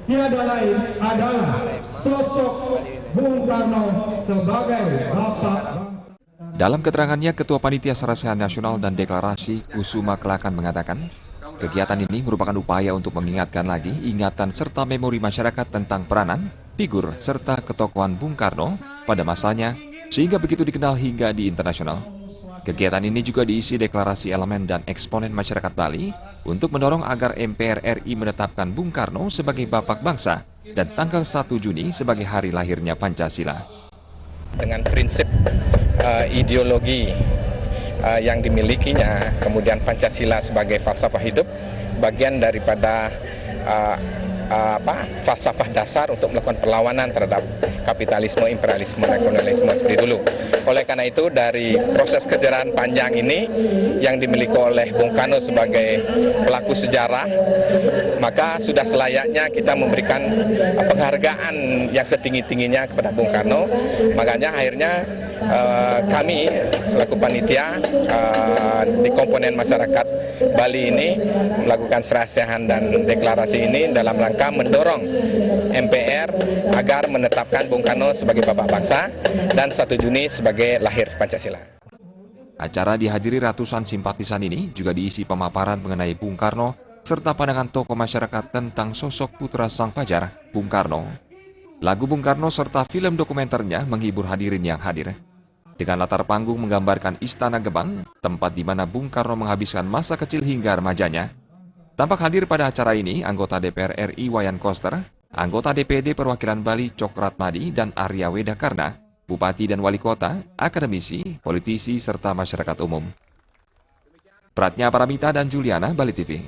tiada lain adalah sosok Bung Karno sebagai Bapak Bangsa. Dalam keterangannya, Ketua Panitia Sarasehan Nasional dan Deklarasi Kusuma Kelakan mengatakan, kegiatan ini merupakan upaya untuk mengingatkan lagi ingatan serta memori masyarakat tentang peranan, figur, serta ketokohan Bung Karno pada masanya, sehingga begitu dikenal hingga di internasional. Kegiatan ini juga diisi deklarasi elemen dan eksponen masyarakat Bali untuk mendorong agar MPR RI menetapkan Bung Karno sebagai Bapak Bangsa dan tanggal 1 Juni sebagai hari lahirnya Pancasila. Dengan prinsip ideologi yang dimilikinya, kemudian Pancasila sebagai falsafah hidup, bagian daripada falsafah dasar untuk melakukan perlawanan terhadap kapitalisme, imperialisme, dan kolonialisme seperti dulu. Oleh karena itu, dari proses kesejarah panjang ini yang dimiliki oleh Bung Karno sebagai pelaku sejarah, maka sudah selayaknya kita memberikan penghargaan yang setinggi-tingginya kepada Bung Karno. Makanya akhirnya kami selaku panitia di komponen masyarakat Bali ini melakukan serasehan dan deklarasi ini dalam rangka mendorong MPR agar menetapkan Bung Karno sebagai Bapak Bangsa dan 1 Juni sebagai lahir Pancasila. Acara dihadiri ratusan simpatisan ini juga diisi pemaparan mengenai Bung Karno serta pandangan tokoh masyarakat tentang sosok putra Sang Fajar, Bung Karno. Lagu Bung Karno serta film dokumenternya menghibur hadirin yang hadir. Dengan latar panggung menggambarkan Istana Gebang, tempat di mana Bung Karno menghabiskan masa kecil hingga remajanya. Tampak hadir pada acara ini anggota DPR RI Wayan Koster, anggota DPD Perwakilan Bali Cokrat Madi dan Arya Wedakarna, Bupati dan Wali Kota, akademisi, politisi, serta masyarakat umum. Pratnya Paramita dan Juliana, Bali TV.